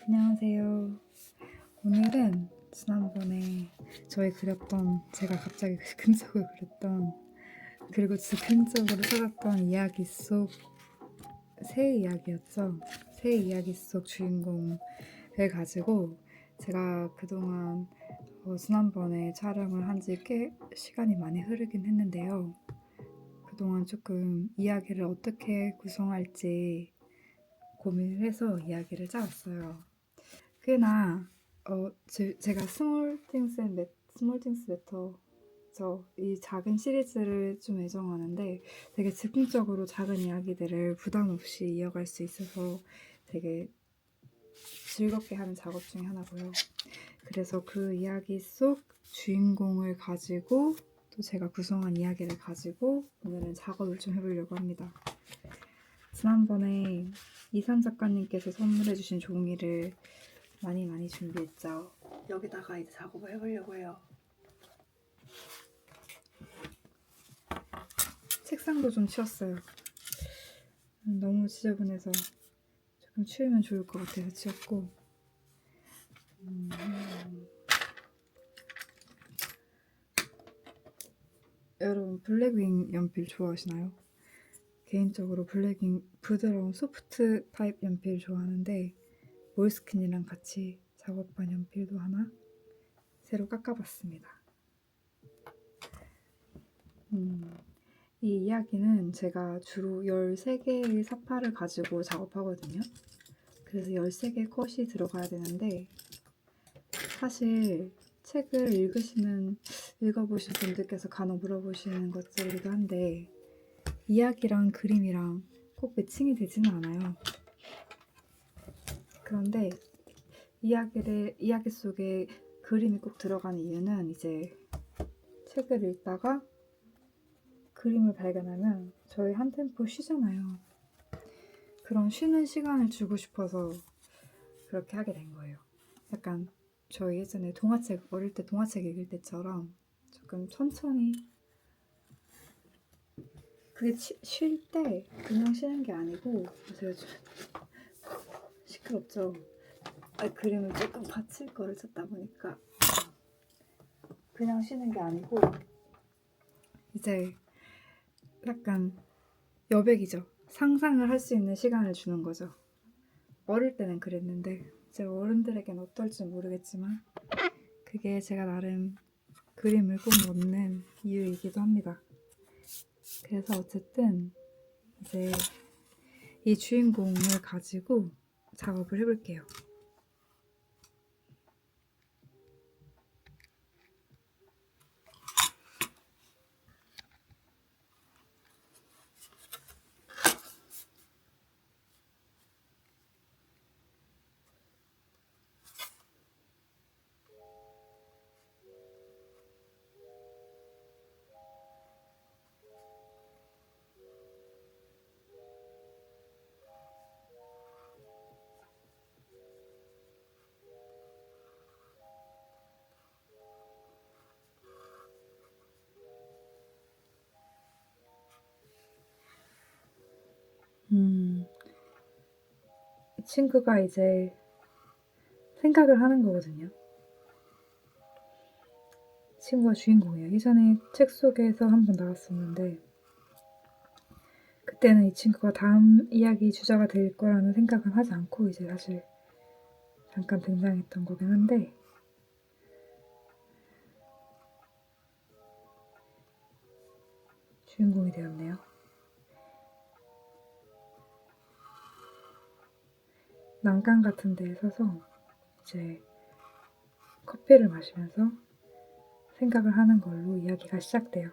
안녕하세요. 오늘은 지난번에 제가 갑자기 즉흥적으로 그렸던, 그리고 즉흥적으로 찾았던 이야기 속 새 이야기였죠. 새 이야기 속 주인공을 가지고 제가 그동안 지난번에 촬영을 한 지 꽤 시간이 많이 흐르긴 했는데요. 그동안 조금 이야기를 어떻게 구성할지 고민을 해서 이야기를 짜왔어요. 꽤나 제가 스몰 띵스 매터 이 작은 시리즈를 좀 애정하는데, 되게 즉흥적으로 작은 이야기들을 부담 없이 이어갈 수 있어서 되게 즐겁게 하는 작업 중에 하나고요. 그래서 그 이야기 속 주인공을 가지고 또 제가 구성한 이야기를 가지고 오늘은 작업을 좀 해보려고 합니다. 지난번에 이산 작가님께서 선물해주신 종이를 많이 준비했죠. 여기다가 이제 작업을 해보려고 해요. 책상도 좀 치웠어요. 너무 지저분해서 조금 치우면 좋을 것 같아서 치웠고, 여러분 블랙윙 연필 좋아하시나요? 개인적으로 블랙윙 부드러운 소프트 타입 연필 좋아하는데, 몰스킨이랑 같이 작업한 연필도 하나 새로 깎아봤습니다. 이 이야기는 제가 주로 13개의 사파를 가지고 작업하거든요. 그래서 13개의 컷이 들어가야 되는데, 사실 책을 읽어보신 분들께서 간혹 물어보시는 것들이기도 한데, 이야기랑 그림이랑 꼭 매칭이 되지는 않아요. 그런데 이야기 속에 그림이 꼭 들어가는 이유는, 이제 책을 읽다가 그림을 발견하면 저희 한 템포 쉬잖아요. 그런 쉬는 시간을 주고 싶어서 그렇게 하게 된 거예요. 약간 저희 예전에 어릴 때 동화책 읽을 때처럼 조금 천천히, 그게 쉴 때 그냥 쉬는 게 아니고, 제가 좀 시끄럽죠? 그림을 조금 받칠 거를 찾다 보니까 그냥 쉬는 게 아니고, 이제 약간 여백이죠. 상상을 할 수 있는 시간을 주는 거죠. 어릴 때는 그랬는데 이제 어른들에겐 어떨지 모르겠지만, 그게 제가 나름 그림을 꼭 넣는 이유이기도 합니다. 그래서 어쨌든 이제 이 주인공을 가지고 작업을 해볼게요. 이 친구가 이제 생각을 하는 거거든요. 친구가 주인공이에요. 예전에 책 속에서 한번 나왔었는데, 그때는 이 친구가 다음 이야기 주자가 될 거라는 생각은 하지 않고 이제 사실 잠깐 등장했던 거긴 한데, 주인공이 되었네요. 난간 같은 데에 서서 이제 커피를 마시면서 생각을 하는 걸로 이야기가 시작돼요.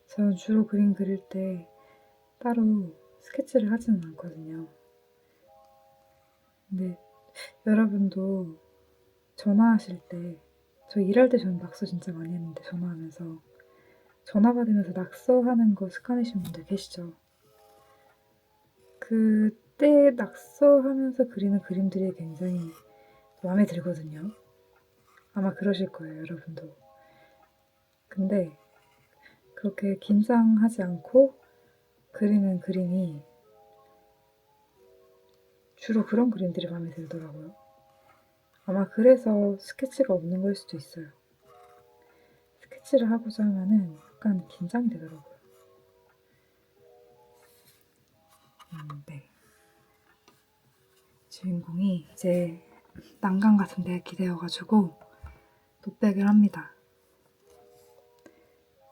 저는 주로 그림 그릴 때 따로 스케치를 하지는 않거든요. 근데 여러분도 전화하실 때, 저 일할 때 저는 낙서 진짜 많이 했는데, 전화 받으면서 낙서하는 거 습관이신 분들 계시죠? 그때 낙서하면서 그리는 그림들이 굉장히 마음에 들거든요. 아마 그러실 거예요, 여러분도. 근데 그렇게 긴장하지 않고 그리는 그림이 주로 그런 그림들이 마음에 들더라고요. 아마 그래서 스케치가 없는 걸 수도 있어요. 스케치를 하고자 하면은 약간 긴장이 되더라고요. 네. 주인공이 이제 난간 같은 데에 기대어가지고 독백을 합니다.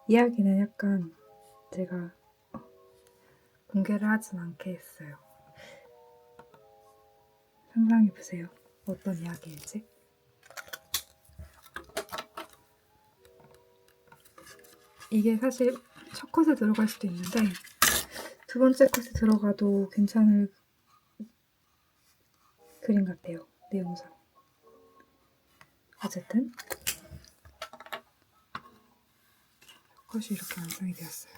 이야기는 약간 제가 공개를 하진 않게 했어요. 상상해보세요. 어떤 이야기일지. 이게 사실 첫 컷에 들어갈 수도 있는데 두 번째 컷에 들어가도 괜찮을 그림 같아요. 내용상. 어쨌든 컷이 이렇게 완성이 되었어요.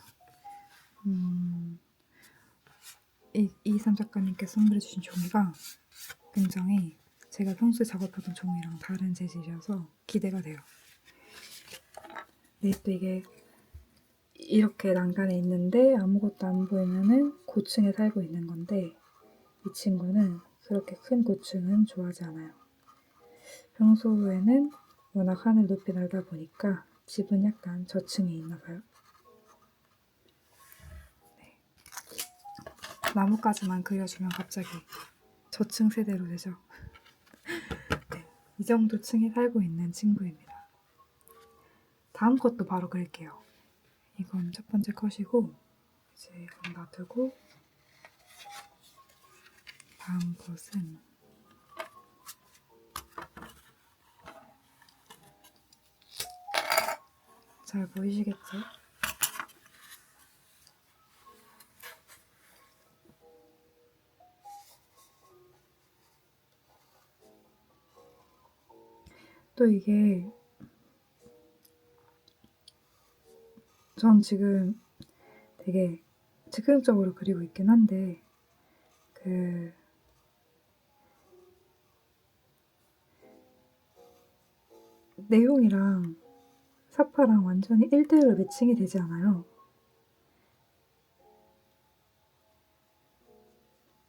이이삼 작가님께 선물해주신 종이가 굉장히 제가 평소에 작업하던 종이랑 다른 재질이어서 기대가 돼요. 네, 또 이게 이렇게 난간에 있는데 아무것도 안 보이면은 고층에 살고 있는 건데 이 친구는 그렇게 큰 고층은 좋아하지 않아요. 평소에는 워낙 하늘 높이 날다 보니까 집은 약간 저층에 있나 봐요. 네. 나뭇가지만 그려주면 갑자기 저층 세대로 되죠. 네. 이 정도 층에 살고 있는 친구입니다. 다음 컷도 바로 그릴게요. 이건 첫 번째 컷이고 이제 이건 놔두고 다음 컷은 잘 보이시겠죠? 또 이게 전 지금 되게 즉흥적으로 그리고 있긴 한데 그 내용이랑 사파랑 완전히 1대1로 매칭이 되지 않아요.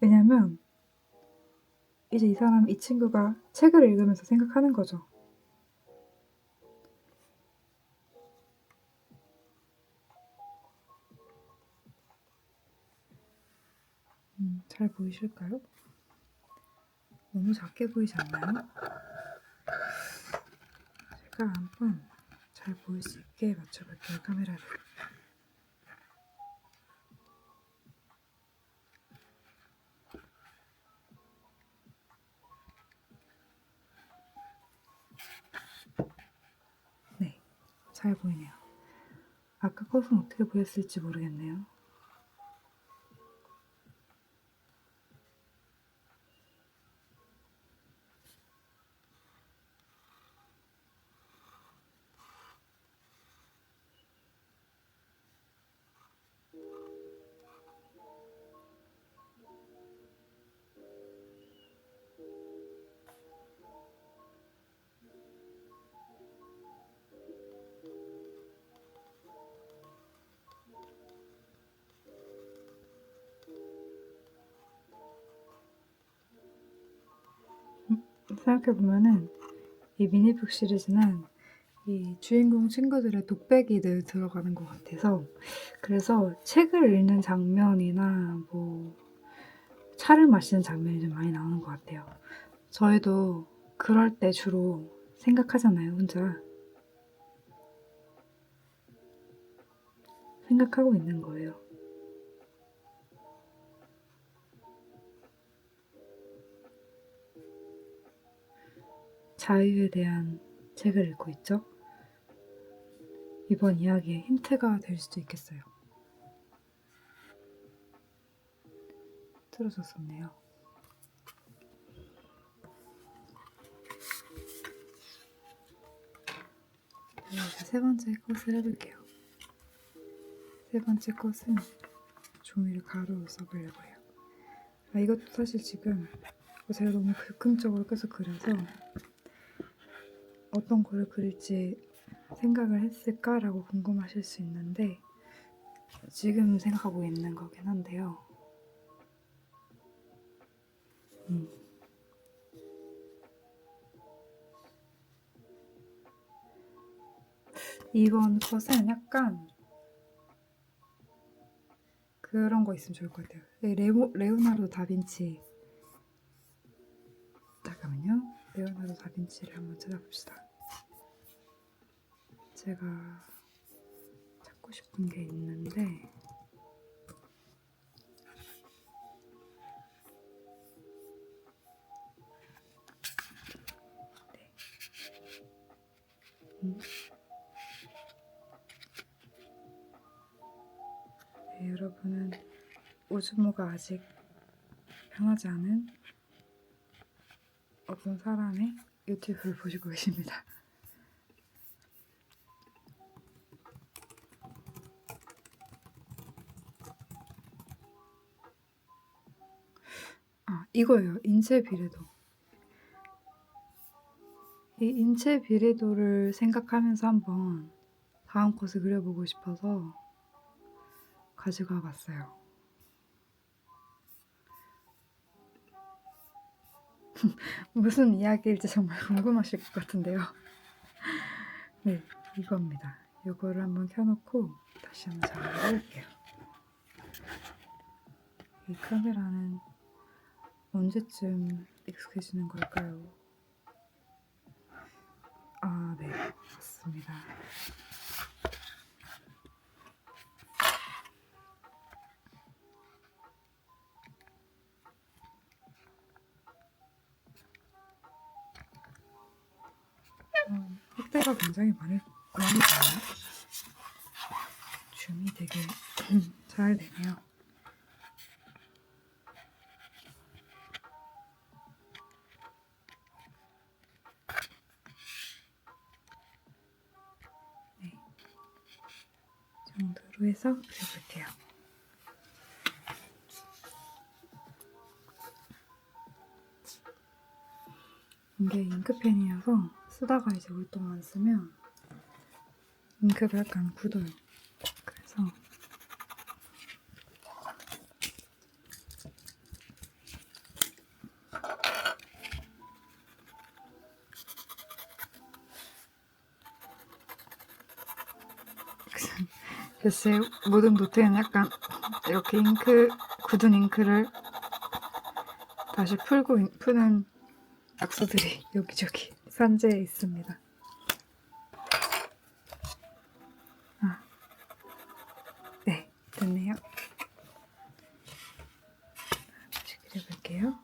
왜냐면 이제 이 친구가 책을 읽으면서 생각하는 거죠. 잘 보이실까요? 너무 작게 보이지 않나요? 제가 한번 잘 보일 수 있게 맞춰볼게요, 카메라를. 네, 잘 보이네요. 아까 컷은 어떻게 보였을지 모르겠네요. 생각해보면은 이 미니북 시리즈는 이 주인공 친구들의 독백이 늘 들어가는 것 같아서 그래서 책을 읽는 장면이나 뭐 차를 마시는 장면이 좀 많이 나오는 것 같아요. 저희도 그럴 때 주로 생각하잖아요, 혼자. 생각하고 있는 거예요. 자유에 대한 책을 읽고 있죠? 이번 이야기의 힌트가 될 수도 있겠어요. 틀어졌었네요. 이제 세 번째 컷을 해볼게요. 세 번째 컷은 종이를 가로로 써보려고 해요. 이것도 사실 지금 제가 너무 즉흥적으로 계속 그려서 어떤 거를 그릴지 생각을 했을까라고 궁금하실 수 있는데 지금 생각하고 있는 거긴 한데요. 이번 컷은 약간 그런 거 있으면 좋을 것 같아요. 레오나르도 다빈치. 잠깐만요. 레오나르도 다빈치를 한번 찾아봅시다. 제가 찾고 싶은 게 있는데 네, 여러분은 오즈모가 아직 변하지 않은 어떤 사람의 유튜브를 보시고 계십니다. 아, 이거예요. 인체 비례도. 이 인체 비례도를 생각하면서 한번 다음 컷을 그려보고 싶어서 가지고 와봤어요. 무슨 이야기일지 정말 궁금하실 것 같은데요. 네, 이겁니다. 이거를 한번 켜놓고 다시 한번 작업해볼게요. 이 카메라는 언제쯤 익숙해지는 걸까요? 아, 네, 맞습니다. 확대가 굉장히 많이 되네요. 줌이 되게 잘 되네요. 네, 이 정도로 해서 그려볼게요. 이게 잉크펜이어서 쓰다가 이제 오랫동안 쓰면 잉크가 약간 굳어요. 그래서 제 모든 노트에는 약간 이렇게 굳은 잉크를 다시 푸는 악수들이 여기저기 산재해 있습니다. 아, 네, 됐네요. 다시 그려볼게요.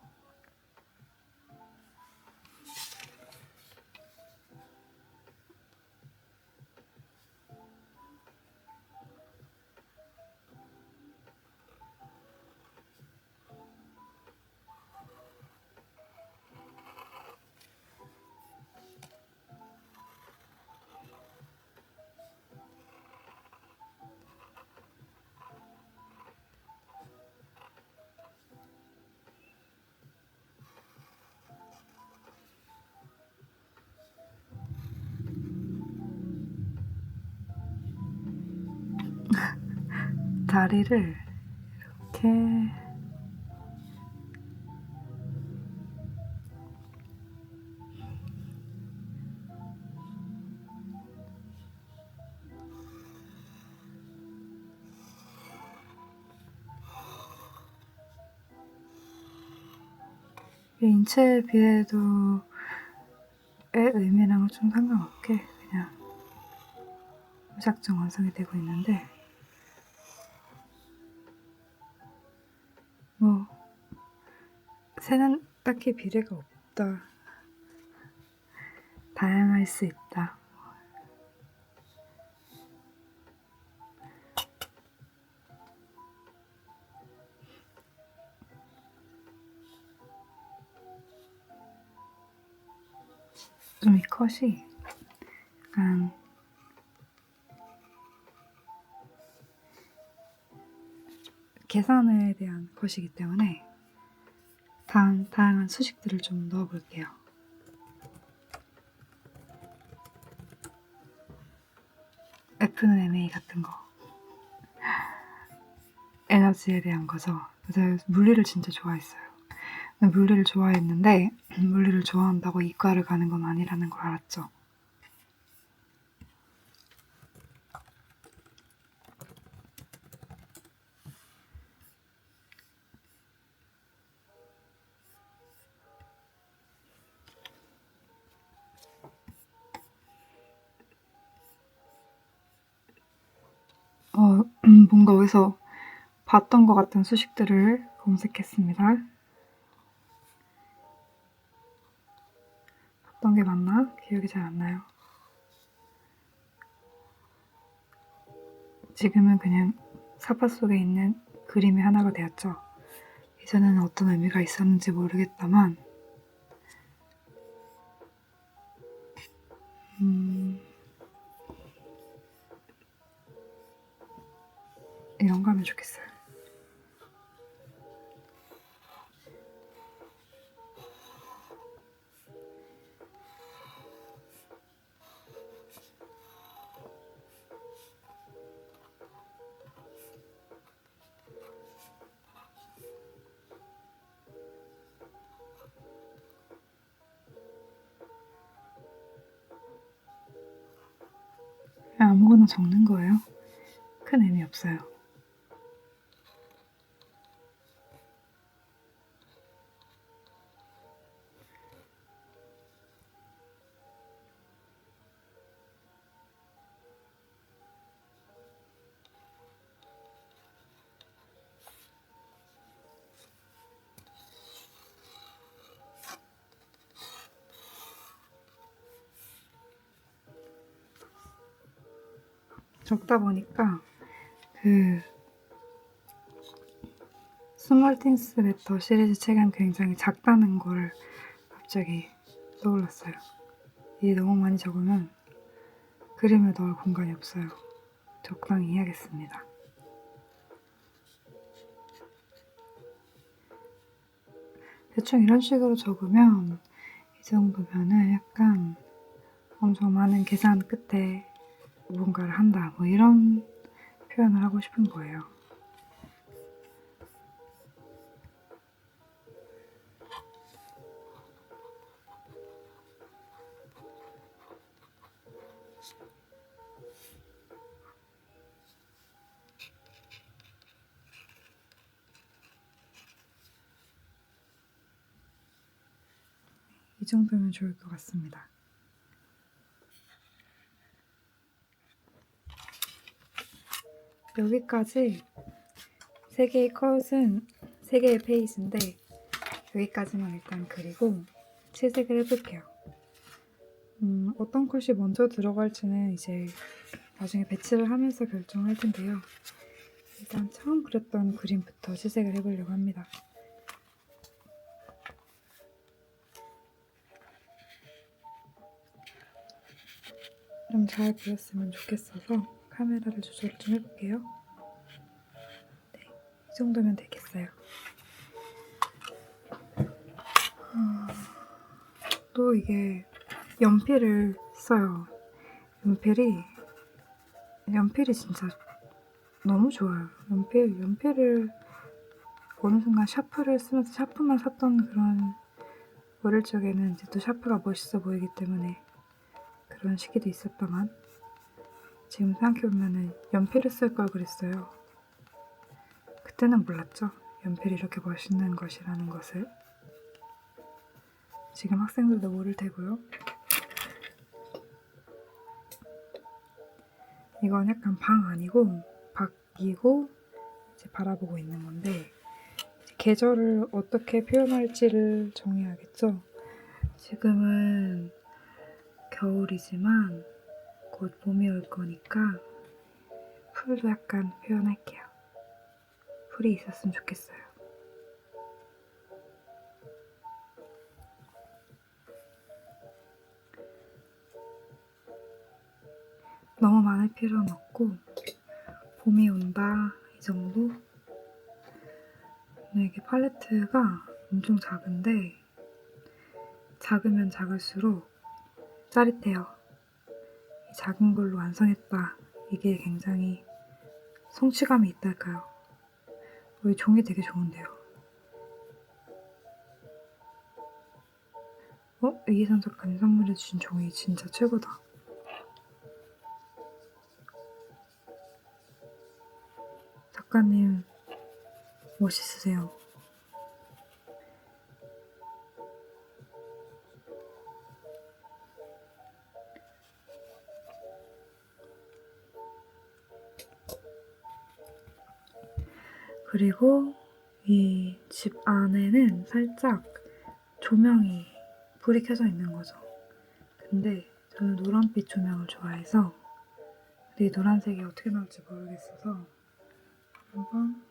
다리를 이렇게 인체 비례도의 의미랑은 좀 상관없게 그냥 무작정 완성이 되고 있는데 뭐 새는 딱히 비례가 없다. 다양할 수 있다. 좀 이 컷이 약간 계산에 대한 컷이기 때문에 다양한 수식들을 좀 넣어볼게요. F는 MA 같은 거. 에너지에 대한 거죠. 제가 물리를 진짜 좋아했어요. 물리를 좋아했는데 물리를 좋아한다고 이과를 가는 건 아니라는 걸 알았죠. 뭔가 어디서 봤던 것 같은 수식들을 검색했습니다. 봤던 게 맞나? 기억이 잘 안 나요. 지금은 그냥 사파 속에 있는 그림의 하나가 되었죠. 이전에는 어떤 의미가 있었는지 모르겠다만 이런 거 하면 좋겠어요. 그냥 아무거나 적는 거예요. 큰 의미 없어요. 적다 보니까 그 스몰 띵스 베터 시리즈 책은 굉장히 작다는 걸 갑자기 떠올랐어요. 이게 너무 많이 적으면 그림을 넣을 공간이 없어요. 적당히 해야겠습니다. 대충 이런 식으로 적으면 이 정도면은 약간 엄청 많은 계산 끝에 뭔가를 한다 뭐 이런 표현을 하고 싶은 거예요. 이 정도면 좋을 것 같습니다. 여기까지 3개의 컷은 3개의 페이지인데 여기까지만 일단 그리고 채색을 해볼게요. 어떤 컷이 먼저 들어갈지는 이제 나중에 배치를 하면서 결정할 텐데요. 일단 처음 그렸던 그림부터 채색을 해보려고 합니다. 좀 잘 보였으면 좋겠어서 카메라를 조절 좀 해볼게요. 네, 이 정도면 되겠어요. 또 이게 연필을 써요. 연필이 진짜 너무 좋아요. 연필을 어느 순간 샤프를 쓰면서 샤프만 샀던 그런 어릴 적에는 이제 또 샤프가 멋있어 보이기 때문에 그런 시기도 있었다만 지금 생각해보면은 연필을 쓸 걸 그랬어요. 그때는 몰랐죠. 연필이 이렇게 멋있는 것이라는 것을. 지금 학생들도 모를 테고요. 이건 약간 방 아니고 밖이고 이제 바라보고 있는 건데 계절을 어떻게 표현할지를 정해야겠죠. 지금은 겨울이지만 곧 봄이 올 거니까 풀도 약간 표현할게요. 풀이 있었으면 좋겠어요. 너무 많을 필요는 없고 봄이 온다 이 정도? 이게 팔레트가 엄청 작은데 작으면 작을수록 짜릿해요. 작은 걸로 완성했다. 이게 굉장히 성취감이 있달까요. 이 종이 되게 좋은데요. 이희선 작가님 선물해주신 종이 진짜 최고다. 작가님 멋있으세요. 그리고 이 집 안에는 살짝 조명이 불이 켜져 있는 거죠. 근데 저는 노란빛 조명을 좋아해서 이 노란색이 어떻게 나올지 모르겠어서 한번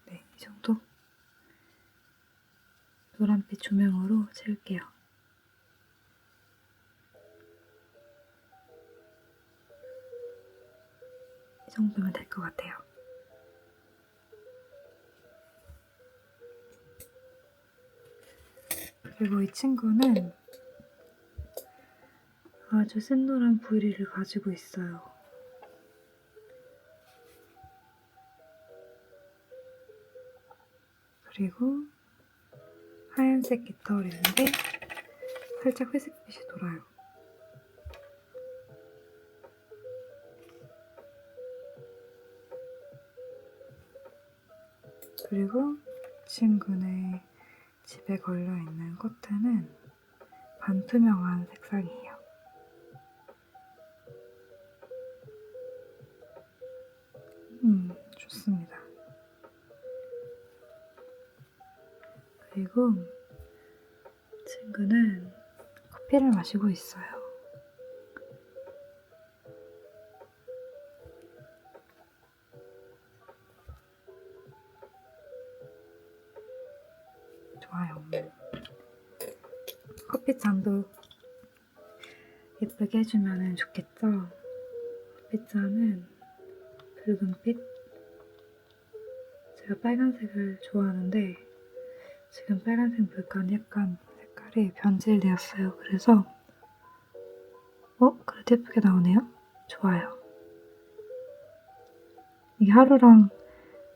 네, 이 정도 노란빛 조명으로 채울게요. 이 정도면 될 것 같아요. 그리고 이 친구는 아주 샛노란 부리를 가지고 있어요. 그리고 하얀색 깃털인데 살짝 회색빛이 돌아요. 그리고 친구네 집에 걸려있는 커튼은 반투명한 색상이에요. 좋습니다. 그리고 친구는 커피를 마시고 있어요. 좋아요. 커피잔도 예쁘게 해주면 좋겠죠? 커피잔은 붉은빛? 제가 빨간색을 좋아하는데 지금 빨간색 물감이 약간 색깔이 변질되었어요. 그래서 그래도 예쁘게 나오네요? 좋아요. 이게 하루랑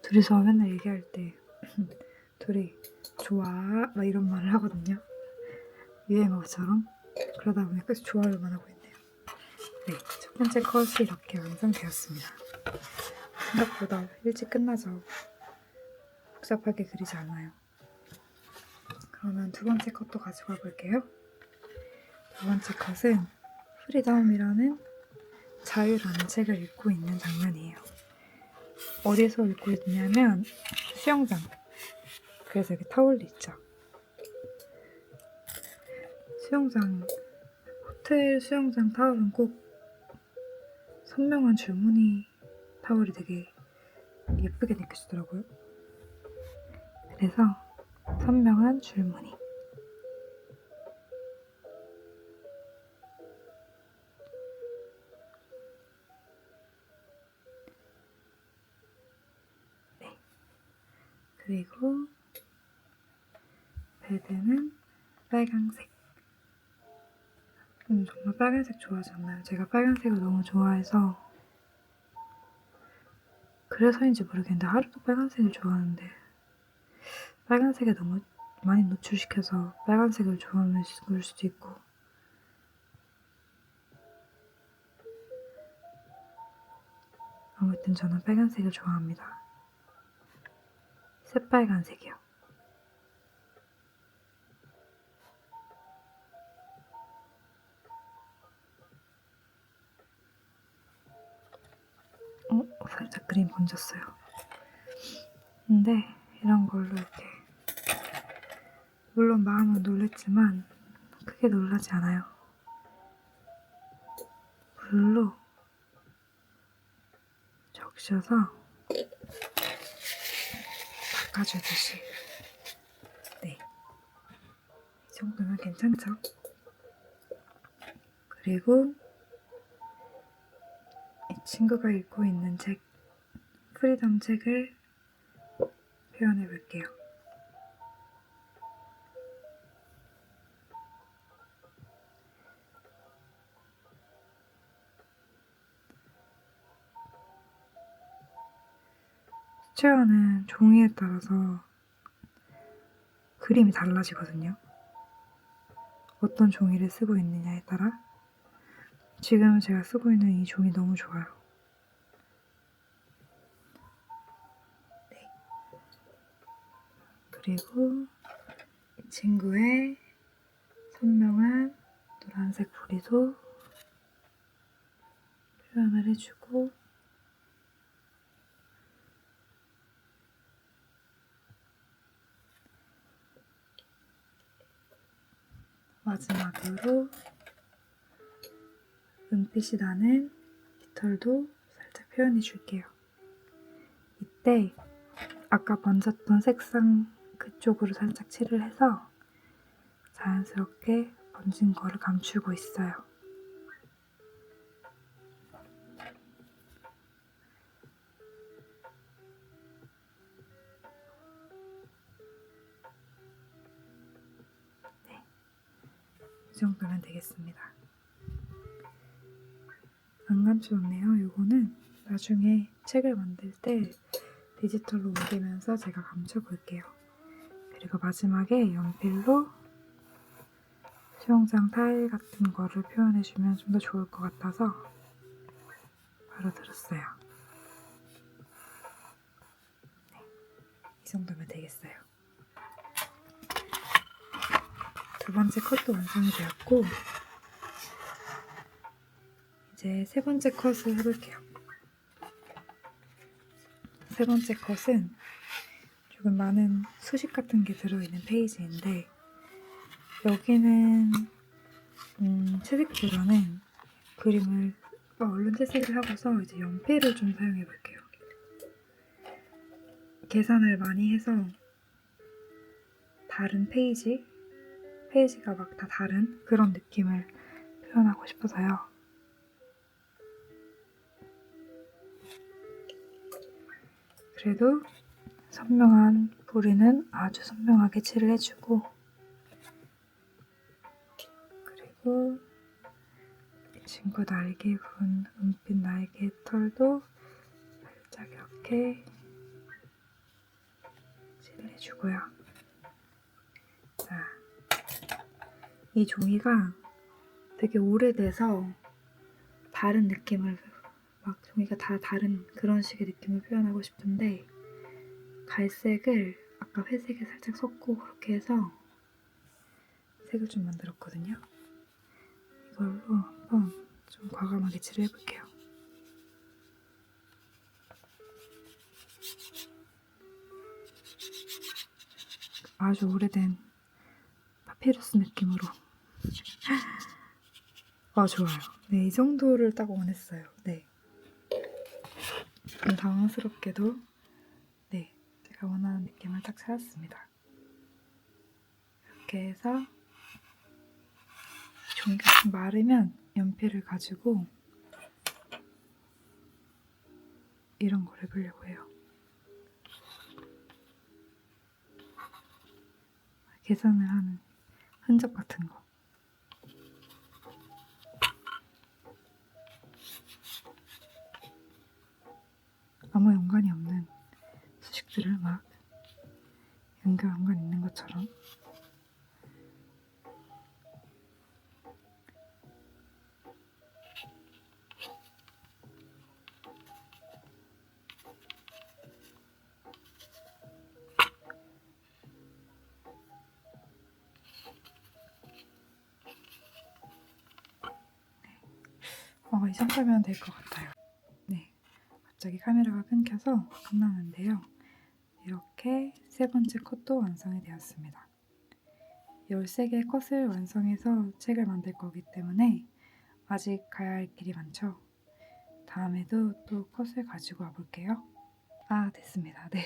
둘이서 맨날 얘기할 때 둘이 좋아 막 이런 말을 하거든요. 유행어처럼. 그러다 보니 계속 좋아요만 하고 있네요. 네, 첫 번째 컷이 이렇게 완성되었습니다. 생각보다 일찍 끝나죠. 복잡하게 그리지 않아요. 그러면 두 번째 컷도 가지고 와볼게요. 두 번째 컷은 프리덤이라는 자유라는 책을 읽고 있는 장면이에요. 어디서 읽고 있냐면 수영장. 그래서 여기 타올이 있죠. 수영장, 호텔 수영장 타올은 꼭 선명한 줄무늬 타올이 되게 예쁘게 느껴지더라고요. 그래서 선명한 줄무늬. 네. 그리고 베드는 빨강색. 정말 빨간색 좋아하지 않나요? 제가 빨간색을 너무 좋아해서 그래서인지 모르겠는데 하루도 빨간색을 좋아하는데 빨간색에 너무 많이 노출시켜서 빨간색을 좋아하는 걸 수도 있고 아무튼 저는 빨간색을 좋아합니다. 새빨간색이요. 살짝 그림 번졌어요. 근데 이런 걸로 이렇게 물론 마음은 놀랬지만 크게 놀라지 않아요. 물로 적셔서 닦아주듯이 네, 이 정도면 괜찮죠? 그리고 이 친구가 읽고 있는 책 프리덤 책을 표현해 볼게요. 수채화는 종이에 따라서 그림이 달라지거든요. 어떤 종이를 쓰고 있느냐에 따라. 지금 제가 쓰고 있는 이 종이 너무 좋아요. 네. 그리고 이 친구의 선명한 노란색 부리도 표현을 해주고, 마지막으로 은빛이 나는 깃털도 살짝 표현해 줄게요. 이때 아까 번졌던 색상 그쪽으로 살짝 칠을 해서 자연스럽게 번진 거를 감추고 있어요. 네, 이 정도면 되겠습니다. 안 감춰졌네요. 이거는 나중에 책을 만들 때 디지털로 옮기면서 제가 감춰볼게요. 그리고 마지막에 연필로 수영장 타일 같은 거를 표현해주면 좀 더 좋을 것 같아서 바로 들었어요. 네, 이 정도면 되겠어요. 두 번째 컷도 완성이 되었고, 이제 세 번째 컷을 해볼게요. 세 번째 컷은 조금 많은 수식 같은 게 들어있는 페이지인데, 여기는 채색보다는 그림을 얼른 채색을 하고서 이제 연필을 좀 사용해 볼게요. 계산을 많이 해서 다른 페이지가 막 다 다른 그런 느낌을 표현하고 싶어서요. 그래도 선명한 부리는 아주 선명하게 칠을 해주고, 그리고 이 친구 날개 부분 은빛 날개 털도 살짝 이렇게 칠을 해주고요. 자, 이 종이가 되게 오래돼서 다른 느낌을, 막 종이가 다 다른 그런 식의 느낌을 표현하고 싶은데, 갈색을 아까 회색에 살짝 섞고 그렇게 해서 색을 좀 만들었거든요. 이걸로 한번 좀 과감하게 칠을 해볼게요. 아주 오래된 파피루스 느낌으로. 좋아요. 네, 이 정도를 딱 원했어요. 네. 당황스럽게도 네, 제가 원하는 느낌을 딱 찾았습니다. 이렇게 해서 종이가 좀 마르면 연필을 가지고 이런 걸 해보려고 해요. 계산을 하는 흔적 같은 거. 아무 연관이 없는 수식들을 막 연관 있는 것처럼. 이 정도면 될 것 같아요. 네, 갑자기 카메라가 끊겨서 끝나는데요. 이렇게 세 번째 컷도 완성이 되었습니다. 13개의 컷을 완성해서 책을 만들 거기 때문에 아직 가야 할 길이 많죠. 다음에도 또 컷을 가지고 와볼게요. 됐습니다. 네.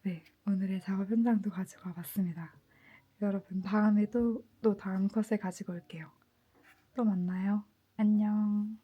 네, 오늘의 작업 현장도 가지고 와봤습니다. 여러분, 다음에도 또 다음 컷을 가지고 올게요. 또 만나요. 안녕.